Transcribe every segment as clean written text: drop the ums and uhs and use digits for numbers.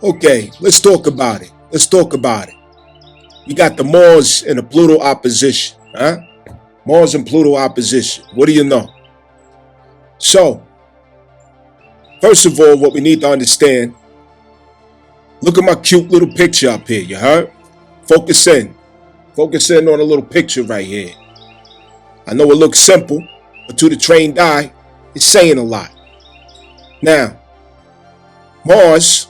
Okay, let's talk about it. Let's talk about it. We got the Mars and the Pluto opposition, huh? Mars and Pluto opposition. What do you know? So, first of all, what we need to understand, look at my cute little picture up here, you heard? Focus in. Focus in on a little picture right here. I know it looks simple, but to the trained eye, it's saying a lot. Now, Mars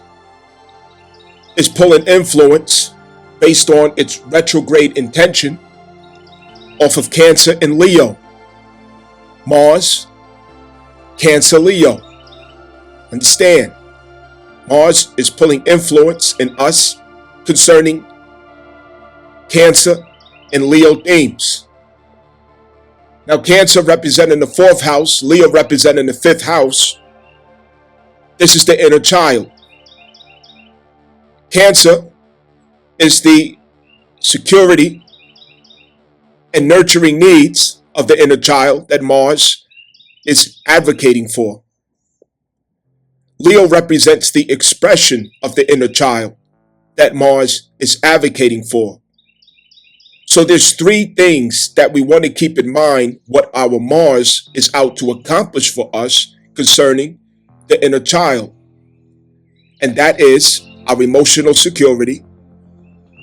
is pulling influence based on its retrograde intention off of Cancer and Leo. Mars, Cancer, Leo. Understand, Mars is pulling influence in us concerning Cancer and Leo themes. Now, Cancer representing the 4th house, Leo representing the 5th house. This is the inner child. Cancer is the security and nurturing needs of the inner child that Mars is advocating for. Leo represents the expression of the inner child that Mars is advocating for. So there's 3 things that we want to keep in mind what our Mars is out to accomplish for us concerning the inner child. And that is our emotional security,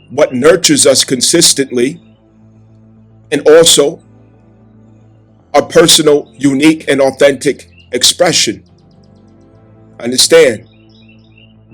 what nurtures us consistently, and also our personal, unique, and authentic expression. Understand,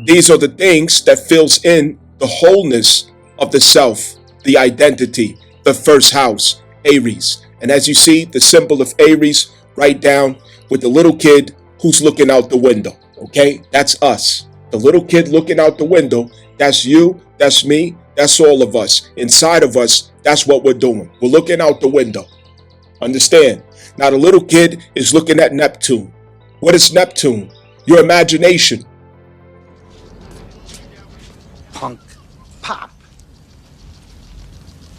these are the things that fills in the wholeness of the self, the identity, the 1st house, Aries. And as you see, the symbol of Aries right down with the little kid who's looking out the window, okay? That's us. The little kid looking out the window, that's you, that's me, that's all of us. Inside of us, that's what we're doing. We're looking out the window. Understand? Now the little kid is looking at Neptune. What is Neptune? Your imagination. Punk. Pop.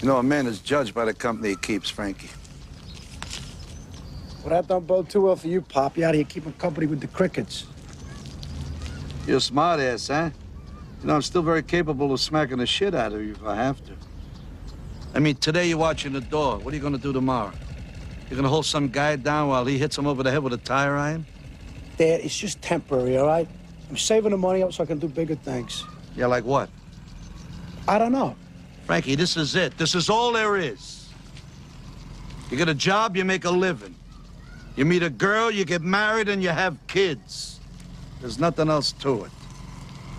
You know, a man is judged by the company he keeps, Frankie. Well, that don't bode too well for you, Pop. You out here keeping company with the crickets. You're a smart ass, huh? You know, I'm still very capable of smacking the shit out of you if I have to. I mean, today you're watching the door. What are you gonna do tomorrow? You're gonna hold some guy down while he hits him over the head with a tire iron? Dad, it's just temporary, all right? I'm saving the money up so I can do bigger things. Yeah, like what? I don't know. Frankie, this is it. This is all there is. You get a job, you make a living. You meet a girl, you get married, and you have kids. There's nothing else to it.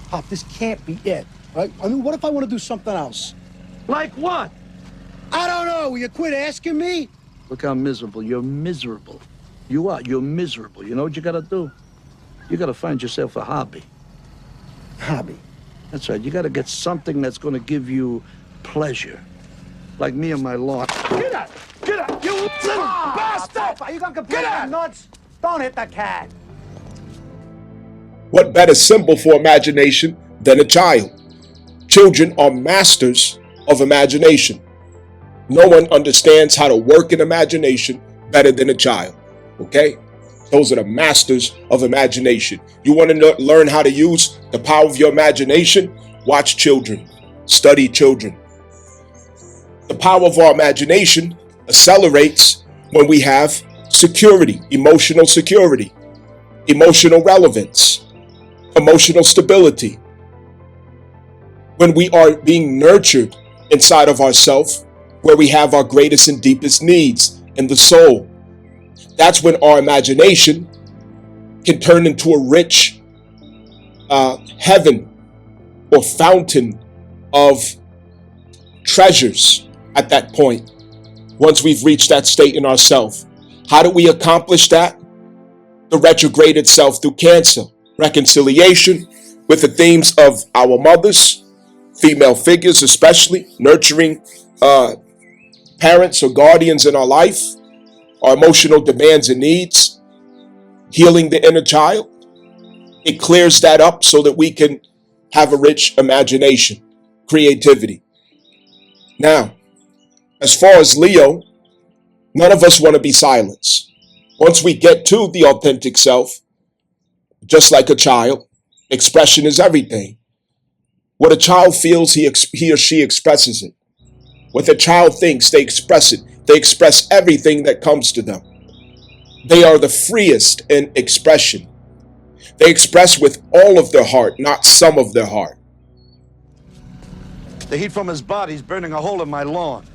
Pop, this can't be it, right? I mean, what if I want to do something else? Like what? I don't know. Will you quit asking me? Look how miserable. You're miserable. You are. You're miserable. You know what you gotta do? You gotta find yourself a hobby. Hobby? That's right. You gotta get something that's gonna give you pleasure. Like me and my lawn. Get out! Get out! You little bastard! Are you gonna compare the nuts? Don't hit the cat. What better symbol for imagination than a child? Children are masters of imagination. No one understands how to work in imagination better than a child, okay? Those are the masters of imagination. You want to learn how to use the power of your imagination? Watch children. Study children. The power of our imagination accelerates when we have security, emotional relevance, emotional stability. When we are being nurtured inside of ourselves, where we have our greatest and deepest needs in the soul, that's when our imagination can turn into a rich heaven or fountain of treasures at that point, once we've reached that state in ourselves. How do we accomplish that? The retrograded self through Cancer. Reconciliation with the themes of our mothers, female figures especially, nurturing parents or guardians in our life, our emotional demands and needs, healing the inner child. It clears that up so that we can have a rich imagination, creativity. Now, as far as Leo, none of us want to be silenced. Once we get to the authentic self, just like a child, expression is everything. What a child feels, he or she expresses it. What the child thinks, they express it. They express everything that comes to them. They are the freest in expression. They express with all of their heart, not some of their heart. The heat from his body's burning a hole in my lawn.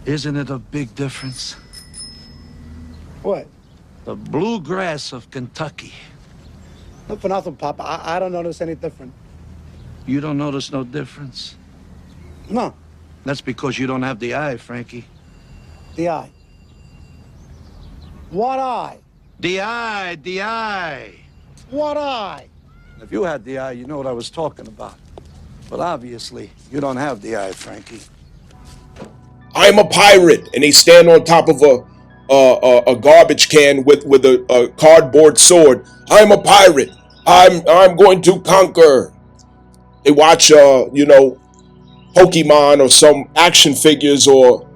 Isn't it a big difference? What? The bluegrass of Kentucky. Not for nothing, Papa. I don't notice any different. You don't notice no difference? No. That's because you don't have the eye, Frankie. The eye. What eye? The eye, the eye. What eye? If you had the eye, you know what I was talking about. But obviously, you don't have the eye, Frankie. I'm a pirate, and they stand on top of a garbage can with a cardboard sword. I'm a pirate. I'm going to conquer. They watch Pokemon or some action figures or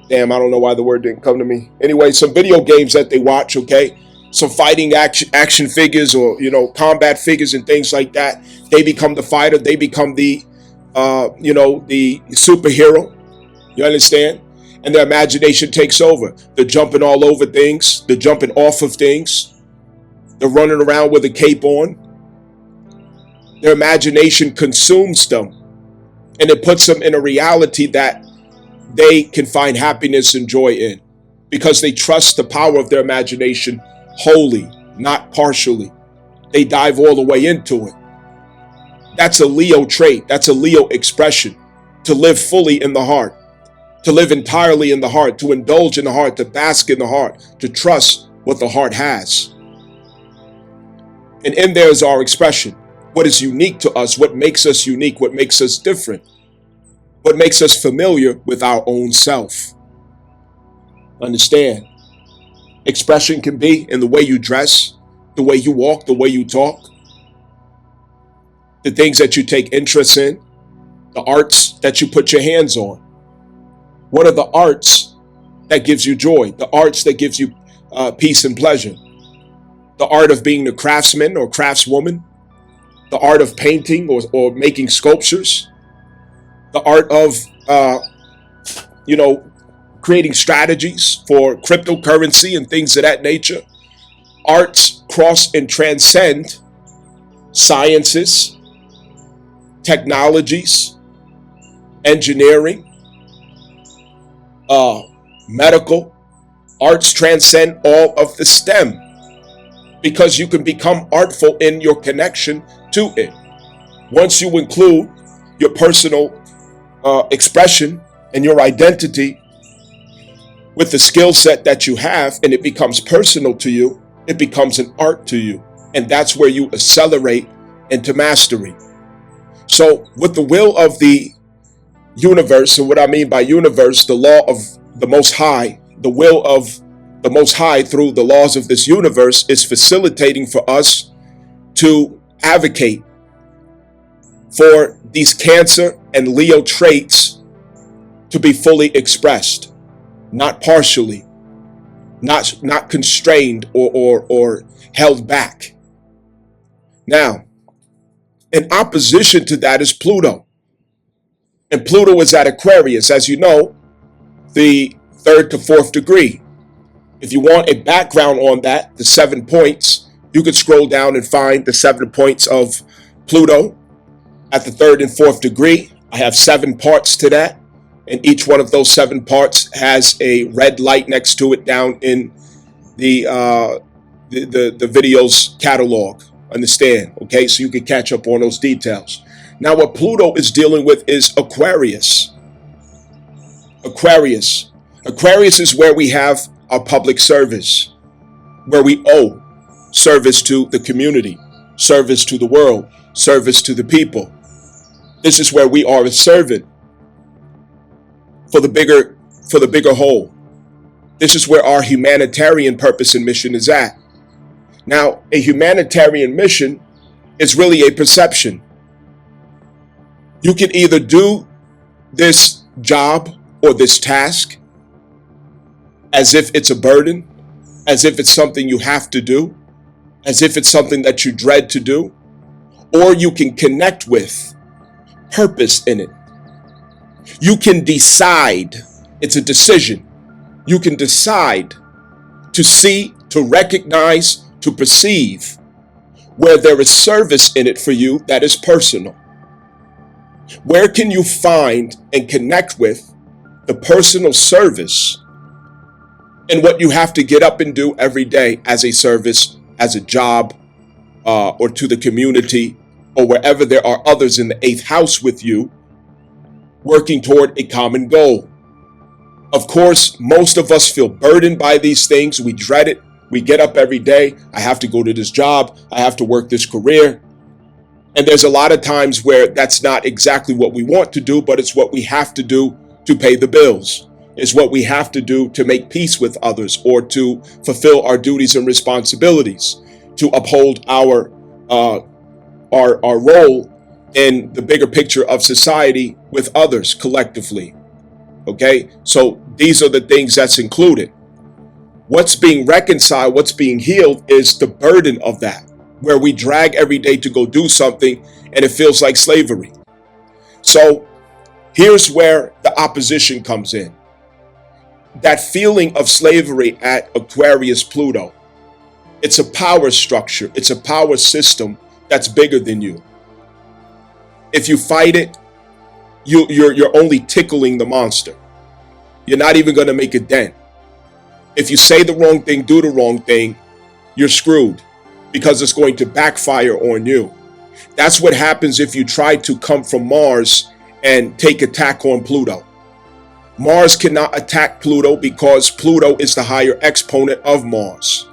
damn, I don't know why the word didn't come to me. Anyway, some video games that they watch, okay? Some fighting action figures or, combat figures and things like that. They become the fighter. They become the superhero. You understand? And their imagination takes over. They're jumping all over things. They're jumping off of things. They're running around with a cape on. Their imagination consumes them. And it puts them in a reality that they can find happiness and joy in. Because they trust the power of their imagination wholly, not partially. They dive all the way into it. That's a Leo trait. That's a Leo expression. To live fully in the heart. To live entirely in the heart. To indulge in the heart. To bask in the heart. To trust what the heart has. And in there is our expression. What is unique to us. What makes us unique. What makes us different. What makes us familiar with our own self. Understand? Expression can be in the way you dress. The way you walk. The way you talk. The things that you take interest in, the arts that you put your hands on. What are the arts that gives you joy? The arts that gives you peace and pleasure. The art of being a craftsman or craftswoman. The art of painting or making sculptures. The art of, creating strategies for cryptocurrency and things of that nature. Arts cross and transcend sciences, technologies, engineering, medical. Arts transcend all of the STEM because you can become artful in your connection to it. Once you include your personal expression and your identity with the skill set that you have, and it becomes personal to you, it becomes an art to you. And that's where you accelerate into mastery. So with the will of the universe, and what I mean by universe, the law of the Most High, the will of the Most High through the laws of this universe is facilitating for us to advocate for these Cancer and Leo traits to be fully expressed, not partially, not constrained or held back. Now, in opposition to that is Pluto. And Pluto is at Aquarius, as you know, the 3rd to 4th degree. If you want a background on that, the 7 points, you could scroll down and find the 7 points of Pluto at the 3rd and 4th degree. I have 7 parts to that. And each one of those 7 parts has a red light next to it down in the video's catalog. Understand? Okay, so you can catch up on those details. Now, what Pluto is dealing with is Aquarius. Aquarius. Aquarius is where we have our public service, where we owe service to the community, service to the world, service to the people. This is where we are a servant for the bigger whole. This is where our humanitarian purpose and mission is at. Now, a humanitarian mission is really a perception. You can either do this job or this task as if it's a burden, as if it's something you have to do, as if it's something that you dread to do, or you can connect with purpose in it. You can decide, it's a decision. You can decide to see, to recognize, to perceive where there is service in it for you that is personal. Where can you find and connect with the personal service and what you have to get up and do every day as a service, as a job, or to the community, or wherever there are others in the 8th house with you, working toward a common goal. Of course, most of us feel burdened by these things. We dread it. We get up every day. I have to go to this job. I have to work this career. And there's a lot of times where that's not exactly what we want to do, but it's what we have to do to pay the bills. It's what we have to do to make peace with others, or to fulfill our duties and responsibilities, to uphold our role in the bigger picture of society with others collectively. Okay, so these are the things that's included. What's being reconciled, what's being healed is the burden of that, where we drag every day to go do something and it feels like slavery. So here's where the opposition comes in. That feeling of slavery at Aquarius Pluto, it's a power structure, it's a power system that's bigger than you. If you fight it, you're only tickling the monster. You're not even going to make a dent. If you say the wrong thing, do the wrong thing, you're screwed, because it's going to backfire on you. That's what happens if you try to come from Mars and take attack on Pluto. Mars cannot attack Pluto because Pluto is the higher exponent of Mars.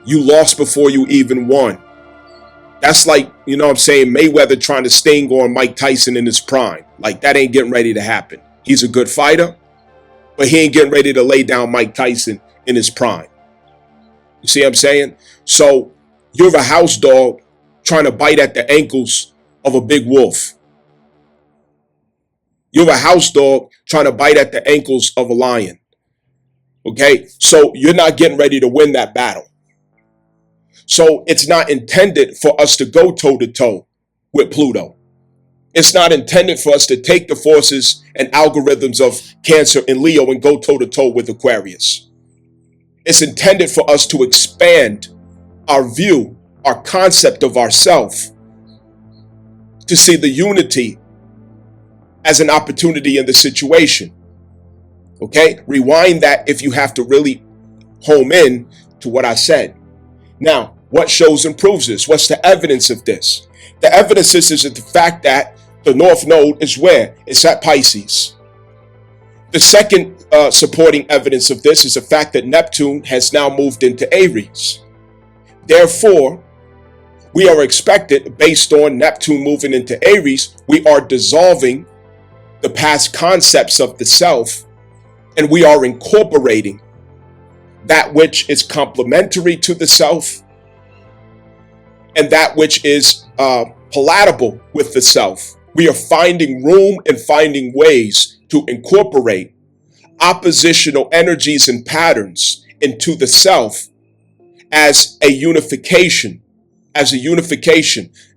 You lost before you even won. That's like, you know what I'm saying, Mayweather trying to sting on Mike Tyson in his prime. Like, that ain't getting ready to happen. He's a good fighter, but he ain't getting ready to lay down Mike Tyson in his prime. You see what I'm saying? So you're a house dog trying to bite at the ankles of a big wolf. You're a house dog trying to bite at the ankles of a lion. Okay? So you're not getting ready to win that battle. So it's not intended for us to go toe-to-toe with Pluto. It's not intended for us to take the forces and algorithms of Cancer and Leo and go toe-to-toe with Aquarius. It's intended for us to expand our view, our concept of ourself, to see the unity as an opportunity in the situation. Okay? Rewind that if you have to really home in to what I said. Now, what shows and proves this? What's the evidence of this? The evidence is the fact that the North Node is where? It's at Pisces. The second supporting evidence of this is the fact that Neptune has now moved into Aries. Therefore, we are expected, based on Neptune moving into Aries, we are dissolving the past concepts of the self, and we are incorporating that which is complementary to the self and that which is palatable with the self. We are finding room and finding ways to incorporate oppositional energies and patterns into the self as a unification,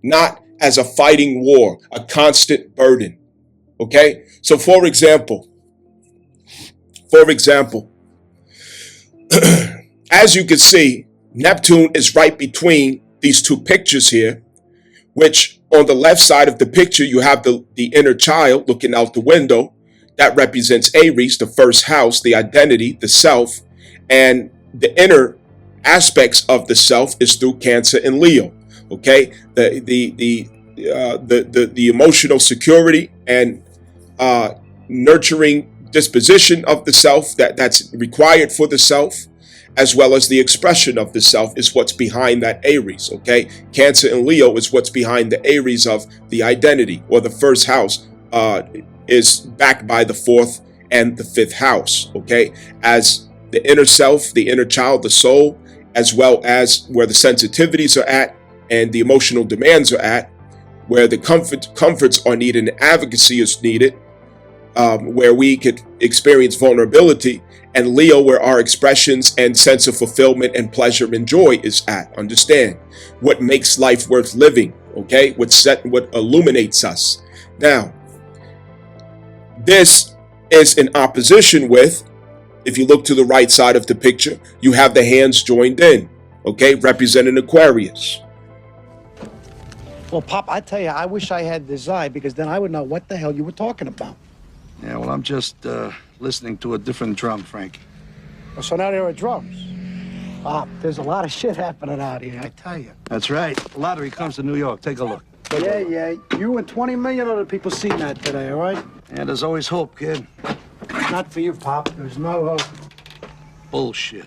not as a fighting war, a constant burden. Okay? So for example, as you can see, Neptune is right between these two pictures here, which on the left side of the picture, you have the inner child looking out the window. That represents Aries, the first house, the identity, the self, and the inner aspects of the self is through Cancer and Leo. Okay, the emotional security and nurturing disposition of the self that's required for the self, as well as the expression of the self, is what's behind that Aries. Okay, Cancer and Leo is what's behind the Aries of the identity, or the first house is backed by the fourth and the fifth house. Okay, as the inner self, the inner child, the soul, as well as where the sensitivities are at and the emotional demands are at, where the comforts are needed and advocacy is needed. where we could experience vulnerability, and Leo, where our expressions and sense of fulfillment and pleasure and joy is at. Understand what makes life worth living, okay? What illuminates us. Now, this is in opposition with, if you look to the right side of the picture, you have the hands joined in, okay, representing Aquarius. Well, Pop, I tell you, I wish I had this eye because then I would know what the hell you were talking about. Yeah, well, I'm just listening to a different drum, Frankie. Well, so now there are drums. Pop, there's a lot of shit happening out here, I tell you. That's right. The lottery comes to New York. Take a look. Yeah. You and 20 million other people seen that today, all right? And there's always hope, kid. Not for you, Pop. There's no hope. Bullshit.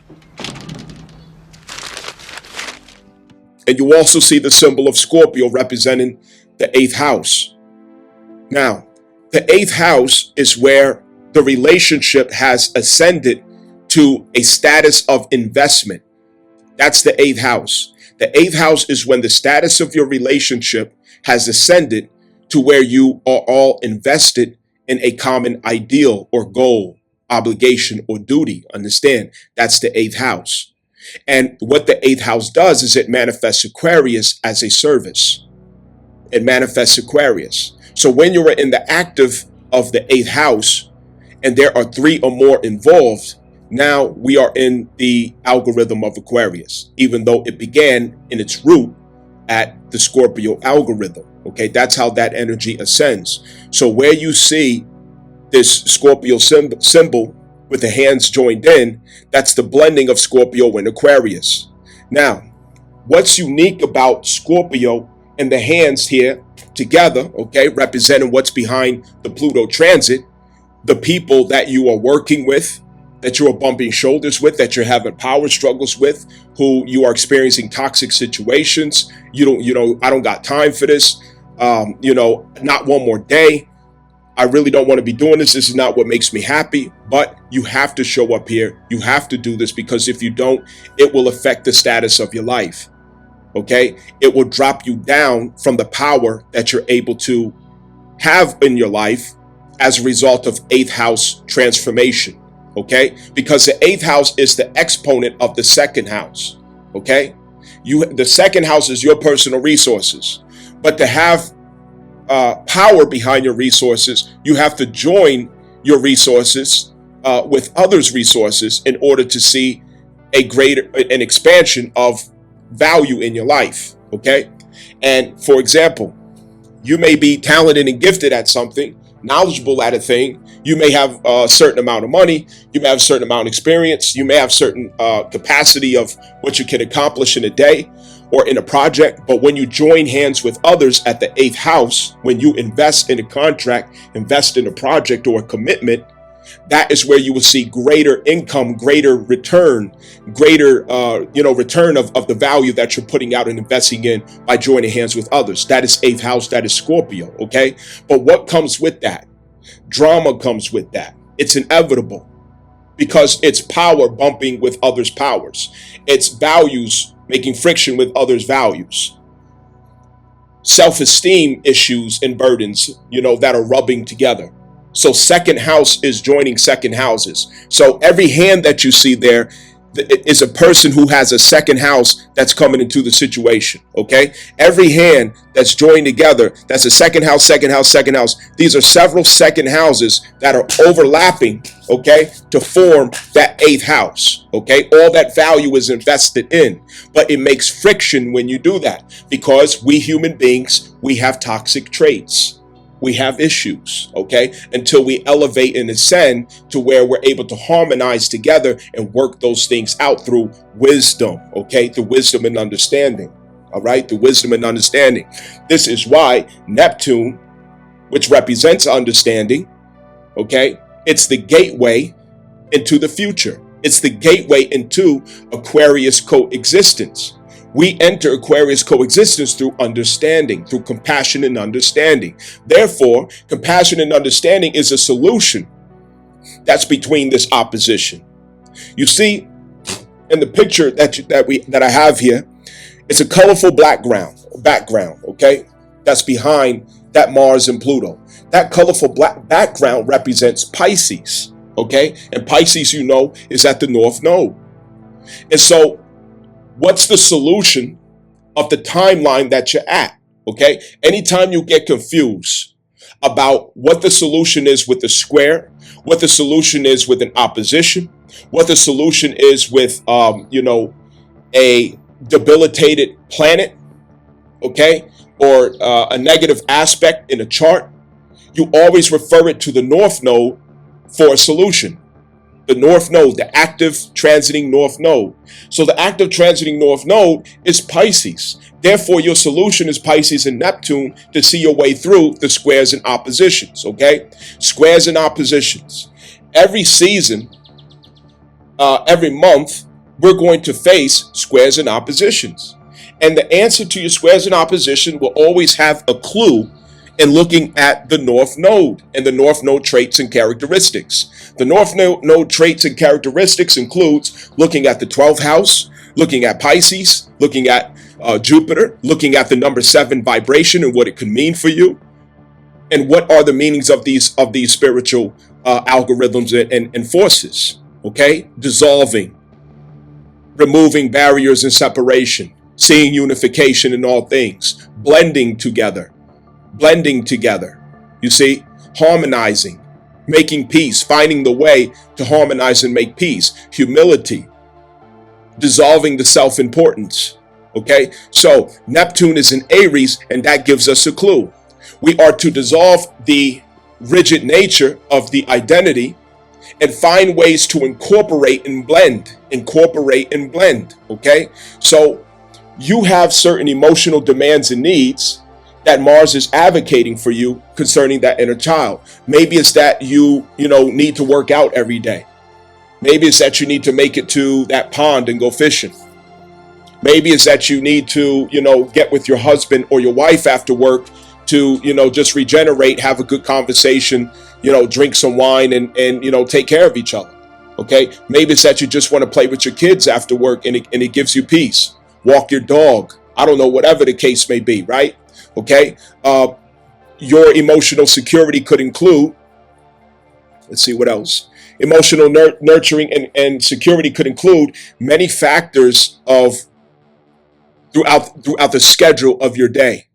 And you also see the symbol of Scorpio representing the 8th house. Now, the 8th house is where the relationship has ascended to a status of investment. That's the 8th house. The 8th house is when the status of your relationship has ascended to where you are all invested in a common ideal or goal, obligation or duty. Understand? That's the 8th house. And what the 8th house does is it manifests Aquarius as a service. It manifests Aquarius. So when you are in the active of the 8th house and there are 3 or more involved, now we are in the algorithm of Aquarius, even though it began in its root at the Scorpio algorithm. Okay, that's how that energy ascends. So where you see this Scorpio symbol with the hands joined in, that's the blending of Scorpio and Aquarius. Now, what's unique about Scorpio and the hands here together, okay, representing what's behind the Pluto transit, the people that you are working with, that you are bumping shoulders with, that you're having power struggles with, who you are experiencing toxic situations. I don't got time for this. Not one more day. I really don't want to be doing this. This is not what makes me happy, but you have to show up here. You have to do this because if you don't, it will affect the status of your life. Okay. It will drop you down from the power that you're able to have in your life as a result of 8th house transformation. Okay. Because the 8th house is the exponent of the 2nd house. Okay. The 2nd house is your personal resources, but to have power behind your resources, you have to join your resources with others' resources in order to see an expansion of value in your life. Okay. And for example, you may be talented and gifted at something, knowledgeable at a thing. You may have a certain amount of money. You may have a certain amount of experience. You may have certain capacity of what you can accomplish in a day or in a project. But when you join hands with others at the 8th house, when you invest in a contract, invest in a project or a commitment, that is where you will see greater income, greater return, greater return of the value that you're putting out and investing in by joining hands with others. That is 8th house. That is Scorpio. Okay. But what comes with that? Drama comes with that. It's inevitable because it's power bumping with others' powers. It's values making friction with others' values. Self-esteem issues and burdens, that are rubbing together. So 2nd house is joining 2nd houses. So every hand that you see there is a person who has a 2nd house that's coming into the situation. Okay. Every hand that's joined together, that's a 2nd house, 2nd house, 2nd house. These are several 2nd houses that are overlapping, okay, to form that 8th house. Okay. All that value is invested in, but it makes friction when you do that because we human beings, we have toxic traits. We have issues, okay, until we elevate and ascend to where we're able to harmonize together and work those things out through wisdom, okay, through wisdom and understanding, all right, through wisdom and understanding. This is why Neptune, which represents understanding, okay, it's the gateway into the future. It's the gateway into Aquarius coexistence. We enter Aquarius coexistence through understanding, through compassion and understanding. Therefore, compassion and understanding is a solution that's between this opposition. You see, in the picture that I have here, it's a colorful background, okay, that's behind that Mars and Pluto. That colorful black background represents Pisces, okay? And Pisces, you know, is at the North Node. And so what's the solution of the timeline that you're at, okay? Anytime you get confused about what the solution is with the square, what the solution is with an opposition, what the solution is with, a debilitated planet, okay, or a negative aspect in a chart, you always refer it to the North Node for a solution. The North Node, the active transiting North Node. So the active transiting North Node is Pisces. Therefore, your solution is Pisces and Neptune to see your way through the squares and oppositions, okay? Squares and oppositions. Every season, every month, we're going to face squares and oppositions. And the answer to your squares and opposition will always have a clue in looking at the North Node and the North Node traits and characteristics. The North Node traits and characteristics includes looking at the 12th house, looking at Pisces, looking at Jupiter, looking at the number 7 vibration and what it could mean for you, and what are the meanings of these spiritual algorithms and forces. Okay, dissolving, removing barriers and separation, seeing unification in all things, blending together, you see, harmonizing, making peace, finding the way to harmonize and make peace, humility, dissolving the self-importance. Okay, so Neptune is in Aries, and that gives us a clue. We are to dissolve the rigid nature of the identity and find ways to incorporate and blend, okay? So you have certain emotional demands and needs that Mars is advocating for you concerning that inner child. Maybe it's that you need to work out every day. Maybe it's that you need to make it to that pond and go fishing. Maybe it's that you need to, get with your husband or your wife after work to, just regenerate, have a good conversation, drink some wine and take care of each other. Okay. Maybe it's that you just want to play with your kids after work and it gives you peace. Walk your dog. I don't know, whatever the case may be, right? Okay. Your emotional security could include, let's see what else. Emotional nurturing and security could include many factors of throughout the schedule of your day.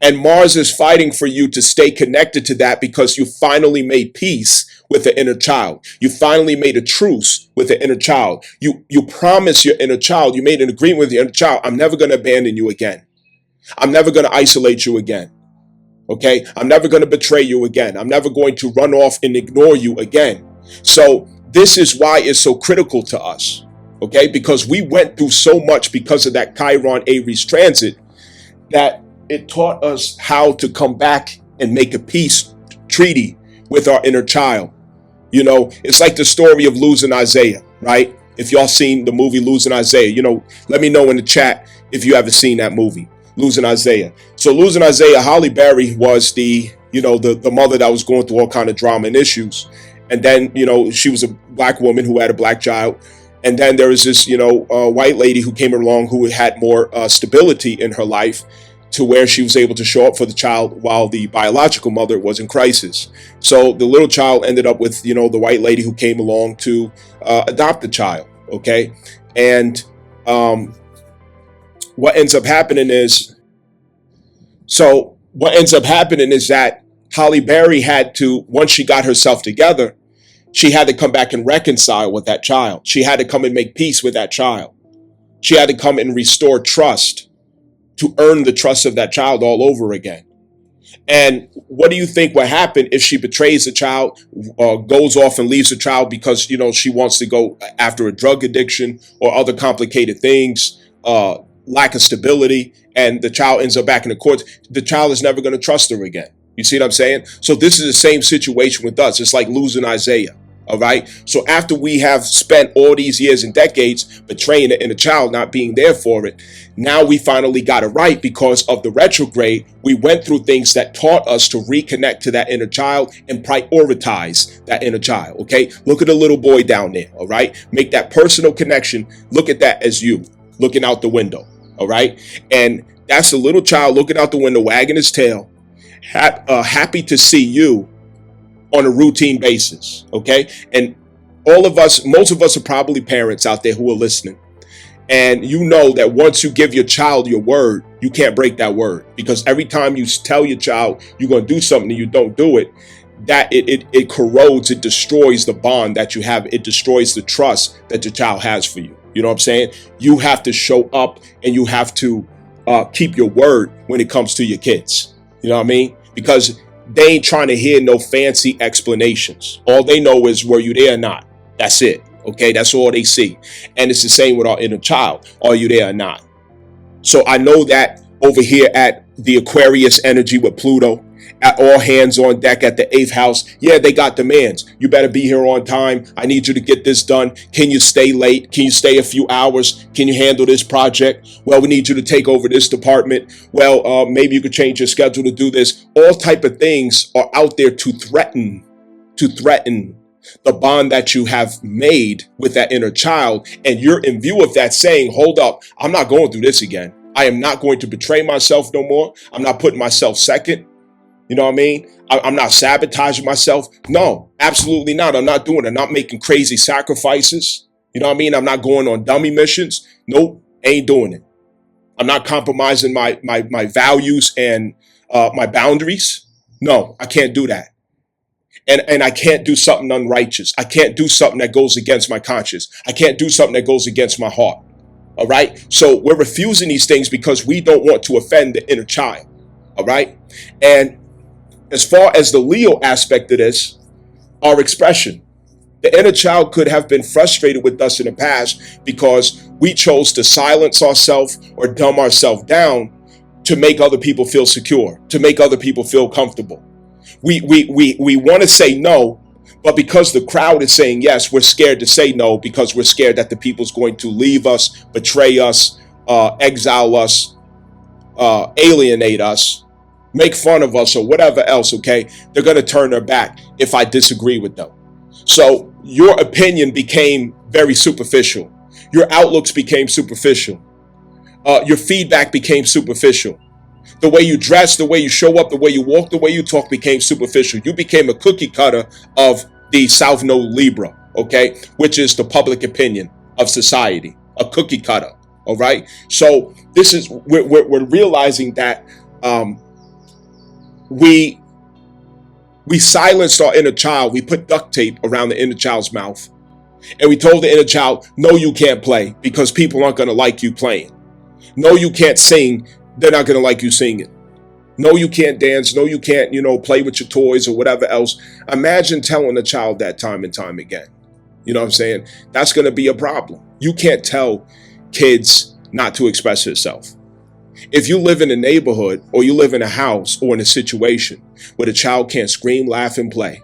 And Mars is fighting for you to stay connected to that because you finally made peace with the inner child. You finally made a truce with the inner child. You promised your inner child, you made an agreement with your inner child, I'm never going to abandon you again. I'm never going to isolate you again. Okay? I'm never going to betray you again. I'm never going to run off and ignore you again. So this is why it's so critical to us. Okay? Because we went through so much because of that Chiron Aries transit that it taught us how to come back and make a peace treaty with our inner child. It's like the story of losing Isaiah, right? If y'all seen the movie Losing Isaiah, let me know in the chat if you haven't seen that movie, Losing Isaiah. So Losing Isaiah, Halle Berry was the mother that was going through all kind of drama and issues. And then, she was a black woman who had a black child. And then there was this, white lady who came along who had more stability in her life, to where she was able to show up for the child while the biological mother was in crisis. So the little child ended up with, the white lady who came along to adopt the child, okay? And what ends up happening is that Halle Berry had to, once she got herself together, she had to come back and reconcile with that child. She had to come and make peace with that child. She had to come and restore trust, to earn the trust of that child all over again. And what do you think will happen if she betrays the child, goes off and leaves the child because, she wants to go after a drug addiction or other complicated things, lack of stability, and the child ends up back in the courts? The child is never going to trust her again. You see what I'm saying? So this is the same situation with us. It's like losing Isaiah. All right. So after we have spent all these years and decades betraying the inner child, not being there for it, now we finally got it right because of the retrograde. We went through things that taught us to reconnect to that inner child and prioritize that inner child. Okay. Look at the little boy down there. All right. Make that personal connection. Look at that as you looking out the window. All right. And that's the little child looking out the window, wagging his tail. happy to see you on a routine basis. Okay. And all of us, most of us are probably parents out there who are listening. And you know that once you give your child your word, you can't break that word, because every time you tell your child you're going to do something and you don't do it, that it corrodes, it destroys the bond that you have. It destroys the trust that your child has for you. You know what I'm saying? You have to show up and you have to keep your word when it comes to your kids. You know what I mean? Because they ain't trying to hear no fancy explanations. All they know is, were you there or not? That's it. Okay, that's all they see. And it's the same with our inner child. Are you there or not? So I know that over here at the Aquarius energy with Pluto, at all hands on deck at the 8th house, yeah, they got demands. You better be here on time. I need you to get this done. Can you stay late? Can you stay a few hours? Can you handle this project? Well, we need you to take over this department. Well, maybe you could change your schedule to do this. All type of things are out there to threaten the bond that you have made with that inner child. And you're in view of that saying, hold up, I'm not going through this again. I am not going to betray myself no more. I'm not putting myself second. You know what I mean? I'm not sabotaging myself. No, absolutely not. I'm not doing it. I'm not making crazy sacrifices. You know what I mean? I'm not going on dummy missions. Nope, ain't doing it. I'm not compromising my values and my boundaries. No, I can't do that. And I can't do something unrighteous. I can't do something that goes against my conscience. I can't do something that goes against my heart. All right. So we're refusing these things because we don't want to offend the inner child. All right. And as far as the Leo aspect of this, our expression, the inner child could have been frustrated with us in the past because we chose to silence ourselves or dumb ourselves down to make other people feel secure, to make other people feel comfortable. We want to say no, but because the crowd is saying yes, we're scared to say no because we're scared that the people's going to leave us, betray us, exile us, alienate us, make fun of us, or whatever else. Okay, they're going to turn their back if I disagree with them. So your opinion became very superficial. Your outlooks became superficial. Your feedback became superficial. The way you dress, the way you show up, the way you walk, the way you talk became superficial. You became a cookie cutter of the South Node Libra, okay, which is the public opinion of society, a cookie cutter. All right. So this is we're realizing that we silenced our inner child. We put duct tape around the inner child's mouth, and we told the inner child, no, you can't play because people aren't going to like you playing. No, you can't sing. They're not going to like you singing. No, you can't dance. No, you can't, play with your toys or whatever else. Imagine telling a child that time and time again. You know what I'm saying? That's going to be a problem. You can't tell kids not to express themselves. If you live in a neighborhood or you live in a house or in a situation where the child can't scream, laugh, and play,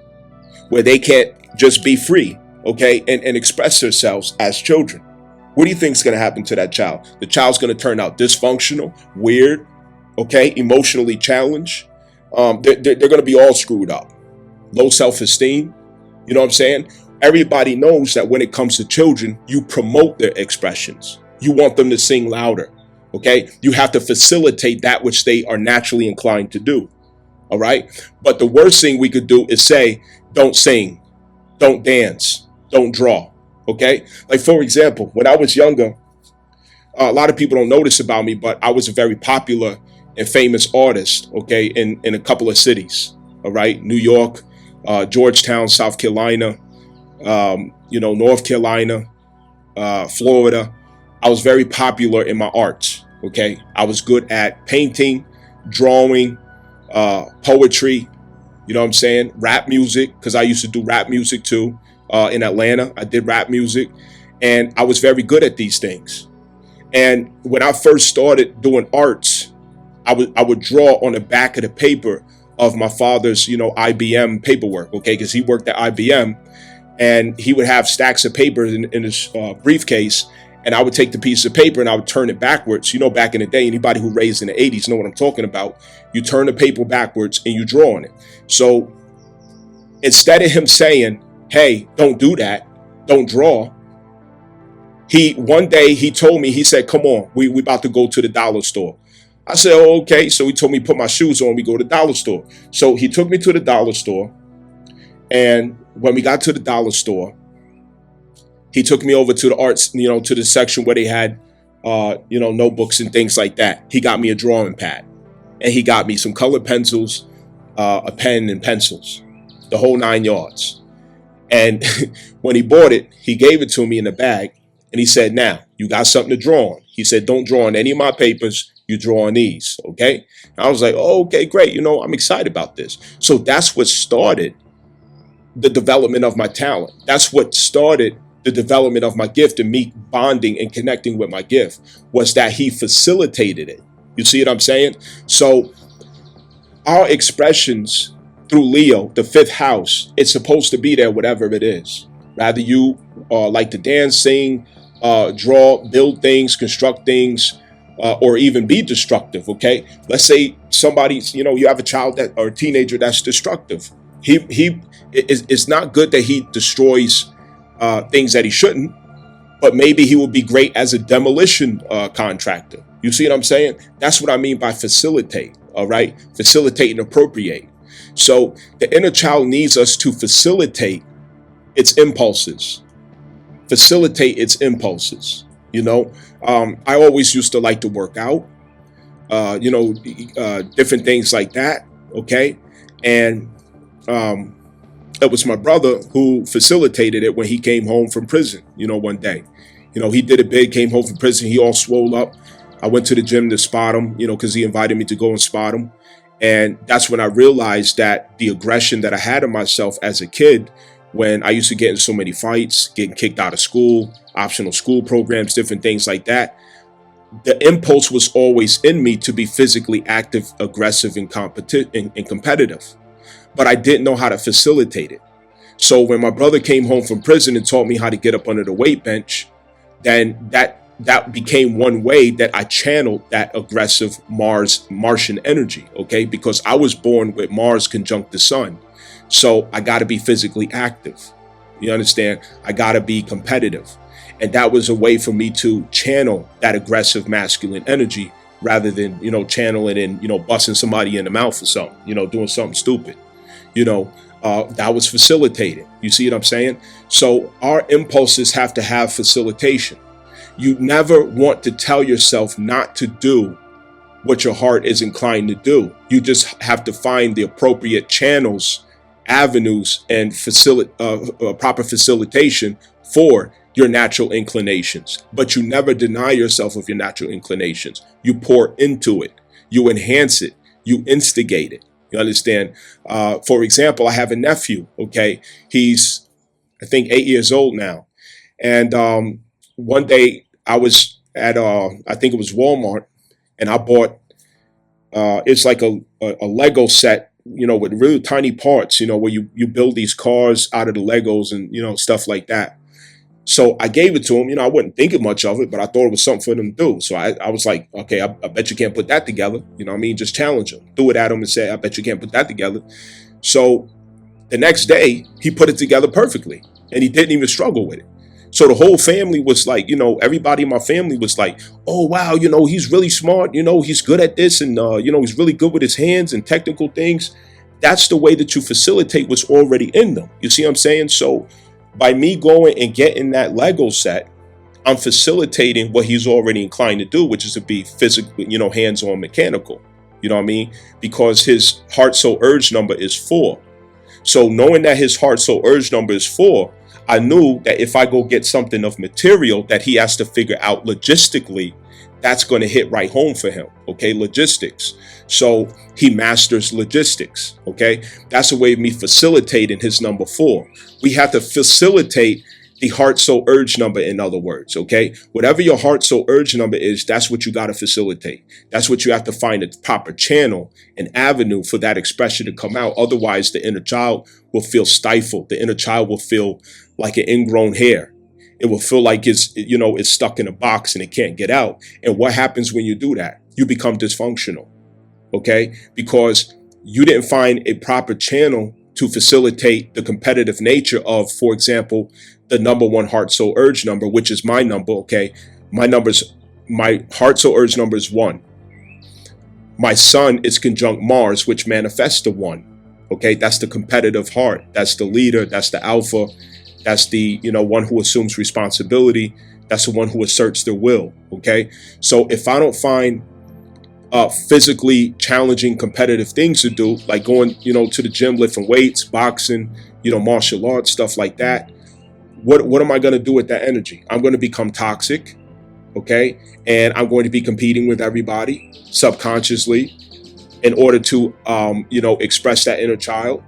where they can't just be free, okay, and express themselves as children, what do you think is going to happen to that child? The child's going to turn out dysfunctional, weird, okay, emotionally challenged. They're going to be all screwed up. Low self-esteem. You know what I'm saying? Everybody knows that when it comes to children, you promote their expressions. You want them to sing louder, okay? You have to facilitate that which they are naturally inclined to do, all right? But the worst thing we could do is say, don't sing, don't dance, don't draw. Okay, like for example, when I was younger, a lot of people don't notice about me, but I was a very popular and famous artist. Okay, in a couple of cities. All right, New York, Georgetown, South Carolina, North Carolina, Florida. I was very popular in my arts. Okay, I was good at painting, drawing, poetry. You know what I'm saying? Rap music, because I used to do rap music too. In Atlanta, I did rap music, and I was very good at these things. And when I first started doing arts, I would draw on the back of the paper of my father's, IBM paperwork, okay, because he worked at IBM, and he would have stacks of paper in his briefcase, and I would take the piece of paper and I would turn it backwards. Back in the day, anybody who raised in the 80s know what I'm talking about. You turn the paper backwards and you draw on it. So instead of him saying, hey, don't do that, don't draw, one day he told me, he said, come on, we about to go to the dollar store. I said, oh, okay. So he told me put my shoes on. We go to the dollar store. So he took me to the dollar store. And when we got to the dollar store, he took me over to the arts, to the section where they had, notebooks and things like that. He got me a drawing pad, and he got me some colored pencils, a pen and pencils, the whole 9 yards. And when he bought it, he gave it to me in a bag, and he said, now, you got something to draw on. He said, don't draw on any of my papers. You draw on these, okay? And I was like, oh, okay, great. I'm excited about this. So that's what started the development of my talent. That's what started the development of my gift, and me bonding and connecting with my gift, was that he facilitated it. You see what I'm saying? So our expressions through Leo, the 5th house, it's supposed to be there, whatever it is. Rather you like to dance, sing, draw, build things, construct things, or even be destructive, okay? Let's say somebody's, you have a child or a teenager that's destructive. It's not good that he destroys things that he shouldn't, but maybe he will be great as a demolition contractor. You see what I'm saying? That's what I mean by facilitate, all right? Facilitate and appropriate. So the inner child needs us to facilitate its impulses. Facilitate its impulses. I always used to like to work out, different things like that, okay? And it was my brother who facilitated it when he came home from prison, one day. He did it big, came home from prison, he all swole up. I went to the gym to spot him, because he invited me to go and spot him. And that's when I realized that the aggression that I had in myself as a kid, when I used to get in so many fights, getting kicked out of school, optional school programs, different things like that, the impulse was always in me to be physically active, aggressive, and competitive. But I didn't know how to facilitate it. So when my brother came home from prison and taught me how to get up under the weight bench, then that became one way that I channeled that aggressive Martian energy, okay? Because I was born with Mars conjunct the sun. So I got to be physically active. You understand? I got to be competitive. And that was a way for me to channel that aggressive masculine energy rather than, channel it and, busting somebody in the mouth or something, doing something stupid. That was facilitated. You see what I'm saying? So our impulses have to have facilitation. You never want to tell yourself not to do what your heart is inclined to do. You just have to find the appropriate channels, avenues, and proper facilitation for your natural inclinations. But you never deny yourself of your natural inclinations. You pour into it. You enhance it. You instigate it. You understand? For example, I have a nephew, okay? He's, I think, 8 years old now. And one day I was at, I think it was Walmart, and I bought, it's like a Lego set, with really tiny parts, where you build these cars out of the Legos and, stuff like that. So I gave it to him. I wasn't thinking much of it, but I thought it was something for them to do. So I was like, okay, I bet you can't put that together. Just challenge him. Threw it at him and said, I bet you can't put that together. So the next day, he put it together perfectly. And he didn't even struggle with it. So the whole family was like, everybody in my family was like, oh, wow, he's really smart. He's good at this. And, he's really good with his hands and technical things. That's the way that you facilitate what's already in them. You see what I'm saying? So by me going and getting that Lego set, I'm facilitating what he's already inclined to do, which is to be physically, hands-on mechanical. You know what I mean? Because his heart soul urge number is 4. So knowing that his heart soul urge number is 4, I knew that if I go get something of material that he has to figure out logistically, that's going to hit right home for him. Okay, logistics. So he masters logistics. Okay, that's a way of me facilitating his number 4. We have to facilitate the heart soul urge number, in other words. Okay, whatever your heart soul urge number is, that's what you got to facilitate. That's what you have to find a proper channel, an avenue for that expression to come out. Otherwise, the inner child will feel stifled. The inner child will feel like an ingrown hair. It will feel like it's stuck in a box and it can't get out. And what happens when you do that? You become dysfunctional, okay? Because you didn't find a proper channel to facilitate the competitive nature of, for example, the number 1 heart soul urge number, which is my number, okay? My heart soul urge number is 1. My sun is conjunct Mars, which manifests the one. Okay, that's the competitive heart. That's the leader. That's the alpha. That's the, one who assumes responsibility. That's the one who asserts their will. Okay, so if I don't find physically challenging competitive things to do, like going, to the gym, lifting weights, boxing, martial arts, stuff like that, what am I going to do with that energy? I'm going to become toxic. Okay, and I'm going to be competing with everybody subconsciously in order to, express that inner child.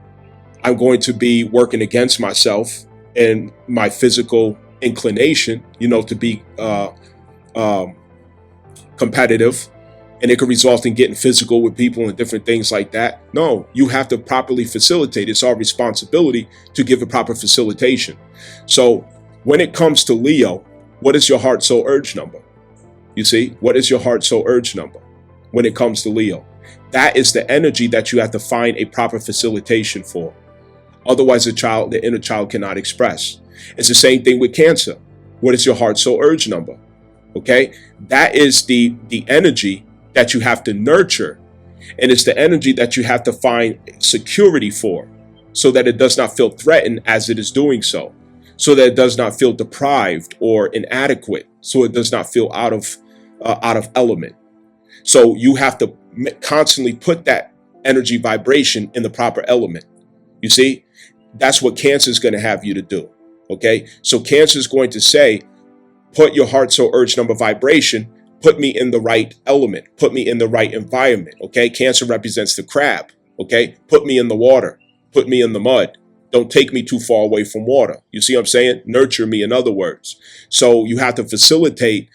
I'm going to be working against myself and my physical inclination, to be competitive, and it could result in getting physical with people and different things like that. No, you have to properly facilitate. It's our responsibility to give a proper facilitation. So when it comes to Leo, what is your heart, soul, urge number? You see, what is your heart, soul, urge number when it comes to Leo? That is the energy that you have to find a proper facilitation for. Otherwise, the inner child cannot express. It's the same thing with Cancer. What is your heart, soul, urge number? Okay, that is the energy that you have to nurture, and it's the energy that you have to find security for, so that it does not feel threatened as it is doing so that it does not feel deprived or inadequate, so it does not feel out of element. So you have to constantly put that energy vibration in the proper element. You see, that's what Cancer is going to have you to do. Okay, so Cancer is going to say, put your heart, soul, urge number vibration, put me in the right element, put me in the right environment. Okay, Cancer represents the crab. Okay, put me in the water, put me in the mud. Don't take me too far away from water. You see what I'm saying? Nurture me, in other words. So you have to facilitate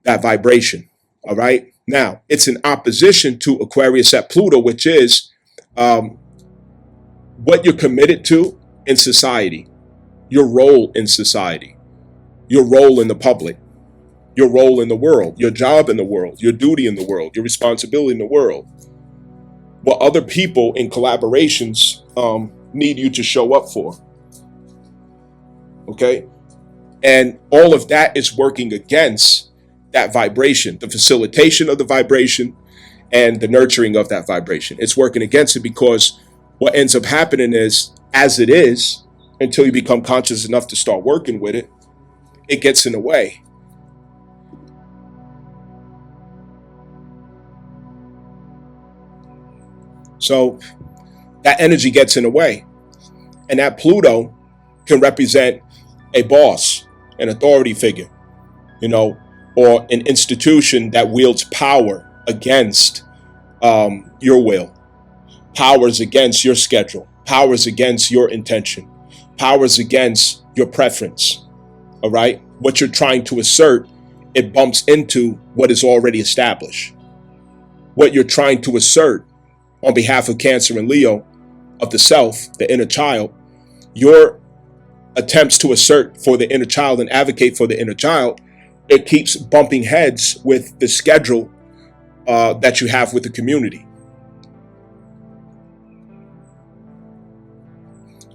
that vibration. All right. Now, it's in opposition to Aquarius at Pluto, which is what you're committed to in society, your role in society, your role in the public, your role in the world, your job in the world, your duty in the world, your responsibility in the world, what other people in collaborations need you to show up for. Okay? And all of that is working against that vibration, the facilitation of the vibration and the nurturing of that vibration. It's working against it, because what ends up happening is, as it is, until you become conscious enough to start working with it, it gets in the way. So that energy gets in the way. And that Pluto can represent a boss, an authority figure, or an institution that wields power against your will, powers against your schedule, powers against your intention, powers against your preference. All right? What you're trying to assert, it bumps into what is already established. What you're trying to assert on behalf of Cancer and Leo, of the self, the inner child, your attempts to assert for the inner child and advocate for the inner child, it keeps bumping heads with the schedule that you have with the community.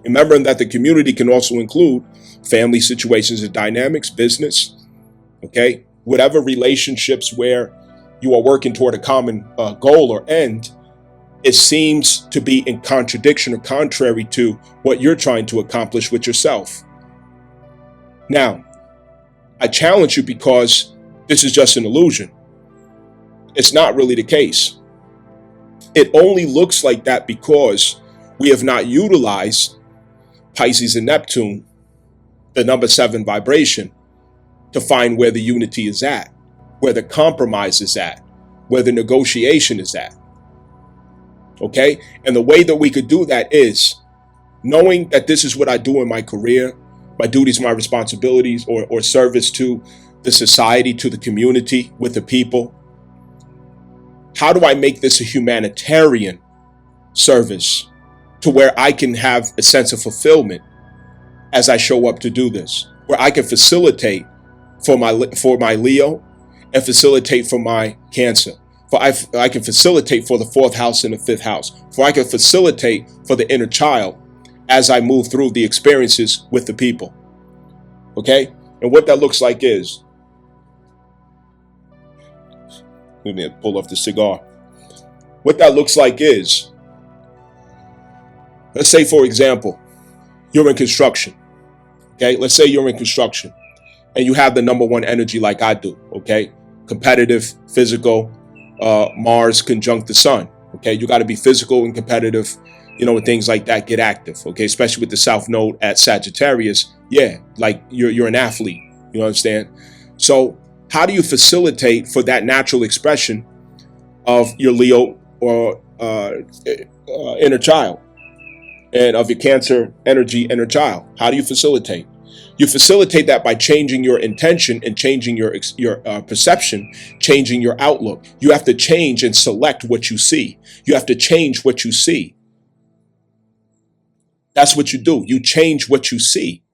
Remembering that the community can also include family situations and dynamics, business, okay? Whatever relationships where you are working toward a common goal or end, it seems to be in contradiction or contrary to what you're trying to accomplish with yourself. Now, I challenge you, because this is just an illusion. It's not really the case. It only looks like that because we have not utilized Pisces and Neptune, the number 7 vibration, to find where the unity is at, where the compromise is at, where the negotiation is at. Okay? And the way that we could do that is knowing that this is what I do in my career, my duties, my responsibilities, or service to the society, to the community, with the people. How do I make this a humanitarian service to where I can have a sense of fulfillment as I show up to do this, where I can facilitate for my Leo and facilitate for my Cancer? For I can facilitate for the 4th house and the 5th house. For I can facilitate for the inner child as I move through the experiences with the people. Okay? And what that looks like is, let me pull off the cigar. What that looks like is, let's say, for example, you're in construction. Okay, let's say you're in construction and you have the number one energy like I do. Okay, competitive, physical, Mars conjunct the sun. Okay, you got to be physical and competitive, and things like that. Get active. Okay, especially with the South Node at Sagittarius. Yeah, like you're an athlete. You understand? So how do you facilitate for that natural expression of your Leo or inner child, and of your Cancer energy inner child? How do you facilitate? You facilitate that by changing your intention and changing your perception, changing your outlook. You have to change and select what you see. You have to change what you see. That's what you do. You change what you see.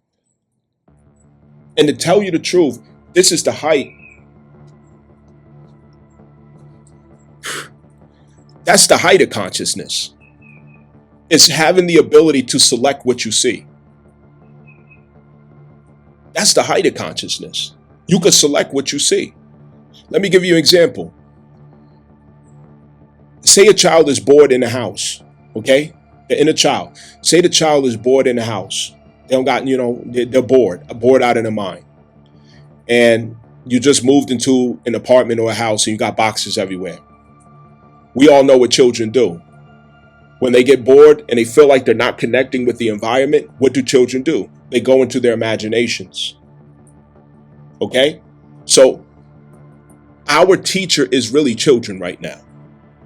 And to tell you the truth, this is the height. That's the height of consciousness. It's having the ability to select what you see. That's the height of consciousness. You can select what you see. Let me give you an example. Say a child is bored in the house, okay? The inner child. Say the child is bored in the house. They don't got, they're bored out of their mind. And you just moved into an apartment or a house and you got boxes everywhere. We all know what children do. When they get bored and they feel like they're not connecting with the environment, what do children do? They go into their imaginations. Okay? So our teacher is really children right now.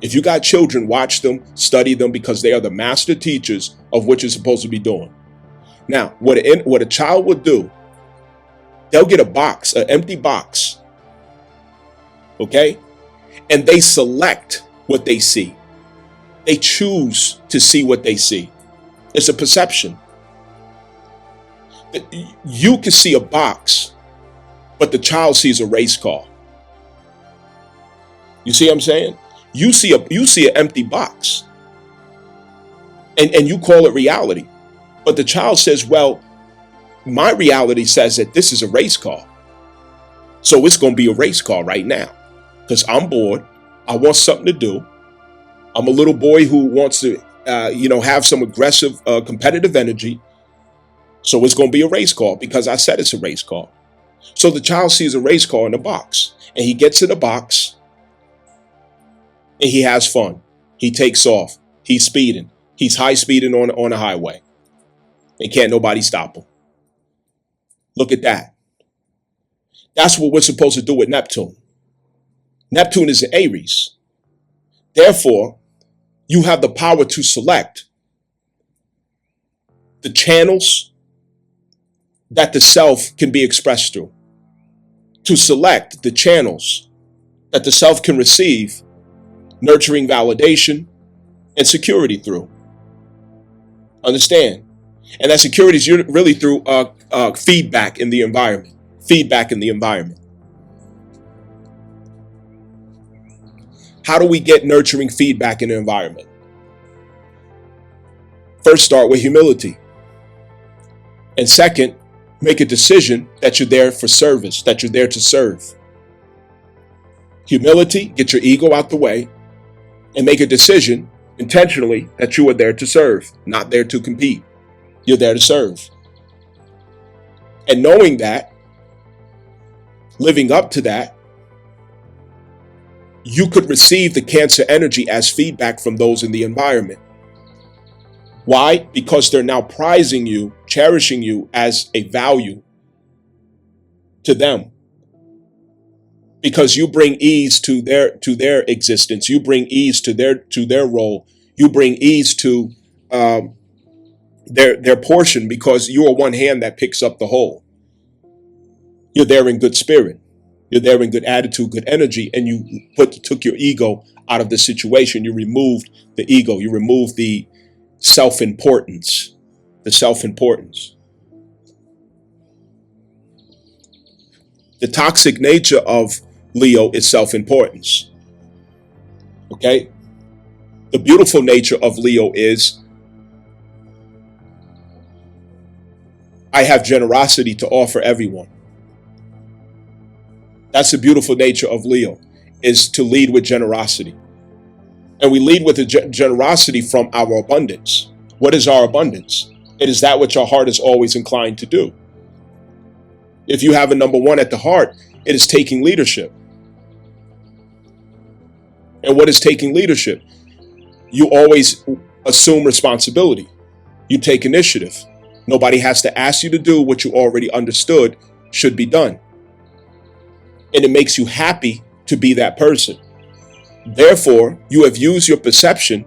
If you got children, watch them, study them, because they are the master teachers of what you're supposed to be doing. Now, what a child would do, they'll get a box, an empty box. Okay? And they select what they see. They choose to see what they see. It's a perception. You can see a box, but the child sees a race car. You see what I'm saying? You see an empty box, and you call it reality. But the child says, well, my reality says that this is a race car. So it's going to be a race car right now because I'm bored. I want something to do. I'm a little boy who wants to, have some aggressive, competitive energy. So it's going to be a race car because I said it's a race car. So the child sees a race car in the box, and he gets in the box and he has fun. He takes off. He's speeding. He's high speeding on the highway. And can't nobody stop him. Look at that. That's what we're supposed to do with Neptune. Neptune is in Aries. Therefore, you have the power to select the channels that the self can be expressed through. To select the channels that the self can receive nurturing validation and security through. Understand? And that security is really through feedback in the environment. Feedback in the environment. How do we get nurturing feedback in the environment? First, start with humility. And second, make a decision that you're there for service, that you're there to serve. Humility, get your ego out the way, and make a decision intentionally that you are there to serve, not there to compete. You're there to serve. And knowing that, living up to that, you could receive the Cancer energy as feedback from those in the environment. Why? Because they're now prizing you, cherishing you as a value to them. Because you bring ease to their existence. You bring ease to their role. You bring ease to their portion, because you are one hand that picks up the whole. You're there in good spirit. You're there in good attitude, good energy, and you took your ego out of the situation. You removed the ego. You removed the self-importance. The self-importance. The toxic nature of Leo is self-importance. Okay? The beautiful nature of Leo is, I have generosity to offer everyone. That's the beautiful nature of Leo, is to lead with generosity. And we lead with a generosity from our abundance. What is our abundance? It is that which our heart is always inclined to do. If you have a number one at the heart, it is taking leadership. And what is taking leadership? You always assume responsibility. You take initiative. Nobody has to ask you to do what you already understood should be done. And it makes you happy to be that person. Therefore, you have used your perception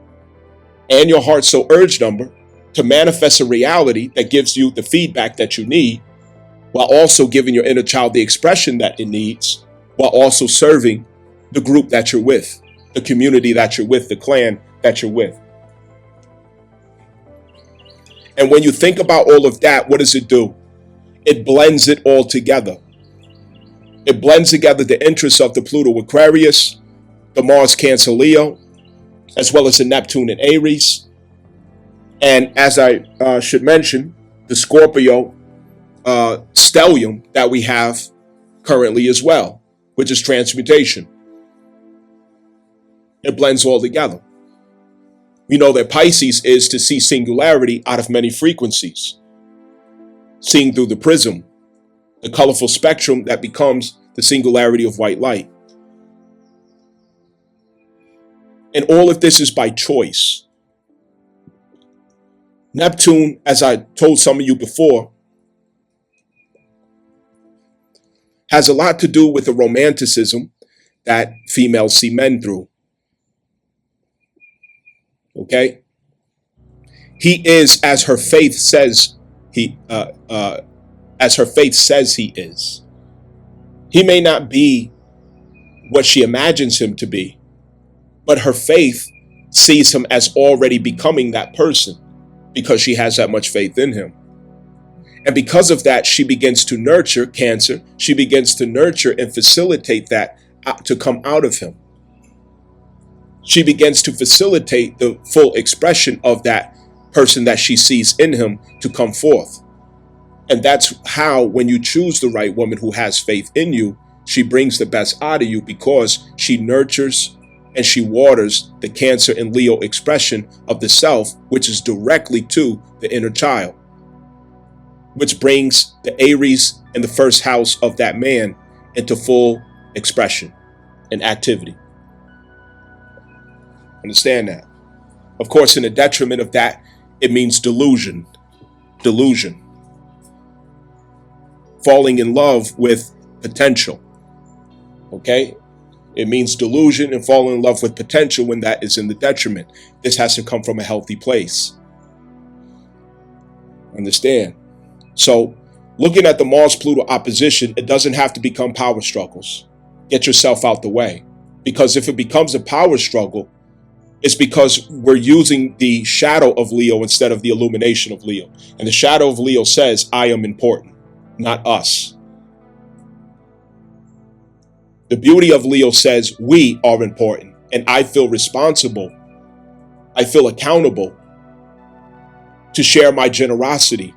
and your heart so urge number to manifest a reality that gives you the feedback that you need, while also giving your inner child the expression that it needs, while also serving the group that you're with, the community that you're with, the clan that you're with. And when you think about all of that, what does it do? It blends it all together. It blends together the interests of the Pluto Aquarius, the Mars Cancer Leo, as well as the Neptune and Aries. And as I should mention, the Scorpio stellium that we have currently as well, which is transmutation. It blends all together. We know that Pisces is to see singularity out of many frequencies, seeing through the prism, the colorful spectrum that becomes the singularity of white light. And all of this is by choice. Neptune, as I told some of you before, has a lot to do with the romanticism that females see men through. Okay? He is as her faith says he is. He may not be what she imagines him to be, but her faith sees him as already becoming that person because she has that much faith in him. And because of that, she begins to nurture Cancer. She begins to nurture and facilitate that to come out of him. She begins to facilitate the full expression of that person that she sees in him to come forth. And that's how, when you choose the right woman who has faith in you, she brings the best out of you because she nurtures and she waters the Cancer and Leo expression of the self, which is directly to the inner child, which brings the Aries and the first house of that man into full expression and activity. Understand that. Of course, in the detriment of that, it means delusion. Delusion. Falling in love with potential. Okay? It means delusion and falling in love with potential when that is in the detriment. This has to come from a healthy place. Understand? So, looking at the Mars-Pluto opposition, it doesn't have to become power struggles. Get yourself out the way. Because if it becomes a power struggle, it's because we're using the shadow of Leo instead of the illumination of Leo. And the shadow of Leo says, I am important, not us. The beauty of Leo says, we are important, and I feel responsible. I feel accountable to share my generosity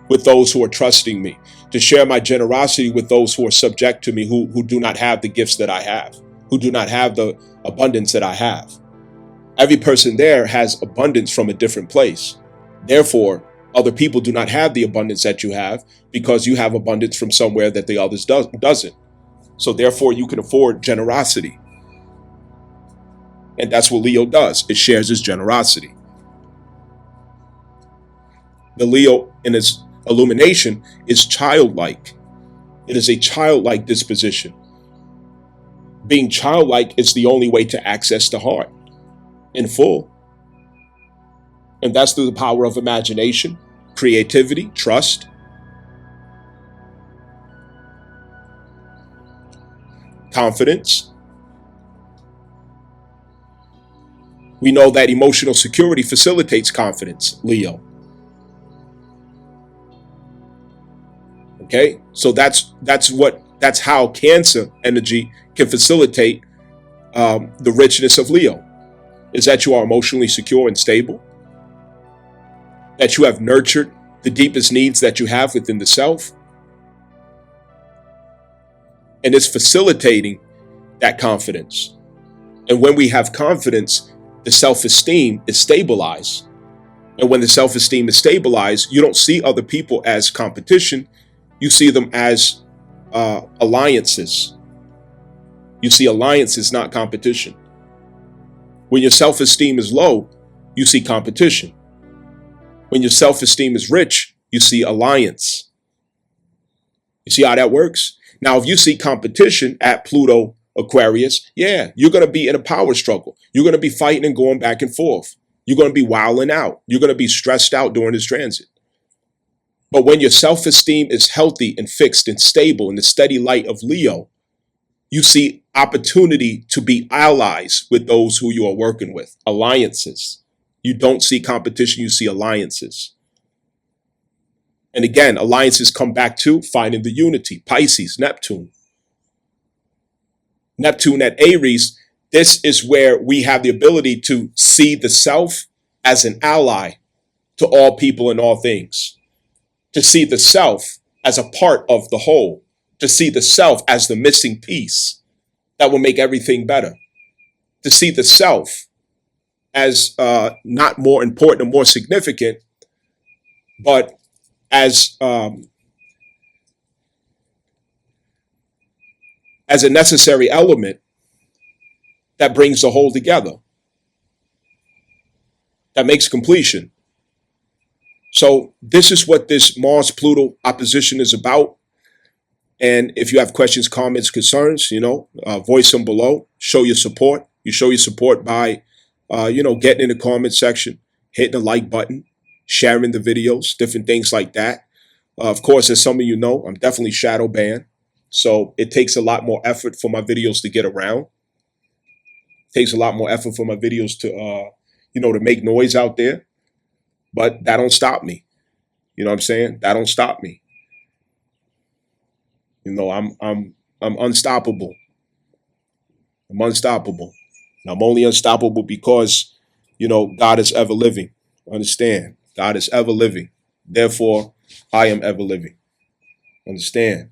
with those who are trusting me, to share my generosity with those who are subject to me, who do not have the gifts that I have, who do not have the abundance that I have. Every person there has abundance from a different place. Therefore, other people do not have the abundance that you have because you have abundance from somewhere that the others doesn't. So therefore, you can afford generosity. And that's what Leo does. It shares his generosity. The Leo in its illumination is childlike. It is a childlike disposition. Being childlike is the only way to access the heart in full. And that's through the power of imagination, creativity, trust, confidence. We know that emotional security facilitates confidence, Leo. Okay, so that's how Cancer energy can facilitate the richness of Leo, is that you are emotionally secure and stable, that you have nurtured the deepest needs that you have within the self, and it's facilitating that confidence. And when we have confidence, the self-esteem is stabilized. And when the self-esteem is stabilized, you don't see other people as competition. You see them as alliances. You see alliances, not competition. When your self-esteem is low, you see competition. When your self-esteem is rich, you see alliance. You see how that works? Now, if you see competition at Pluto Aquarius, yeah, you're going to be in a power struggle. You're going to be fighting and going back and forth. You're going to be wilding out. You're going to be stressed out during this transit. But when your self-esteem is healthy and fixed and stable in the steady light of Leo, you see opportunity to be allies with those who you are working with, alliances. You don't see competition, you see alliances. And again, alliances come back to finding the unity. Pisces, Neptune. Neptune at Aries, this is where we have the ability to see the self as an ally to all people and all things. To see the self as a part of the whole. To see the self as the missing piece that will make everything better. To see the self as not more important or more significant, but as a necessary element that brings the whole together, that makes completion. So this is what this Mars-Pluto opposition is about. And if you have questions, comments, concerns, voice them below. Show your support. You show your support by, getting in the comment section, hitting the like button, sharing the videos, different things like that. Of course, as some of you know, I'm definitely shadow banned. So it takes a lot more effort for my videos to get around. It takes a lot more effort for my videos to, to make noise out there. But that don't stop me. You know what I'm saying? That don't stop me. I'm unstoppable. I'm unstoppable. And I'm only unstoppable because, God is ever living. Understand? God is ever living. Therefore, I am ever living. Understand?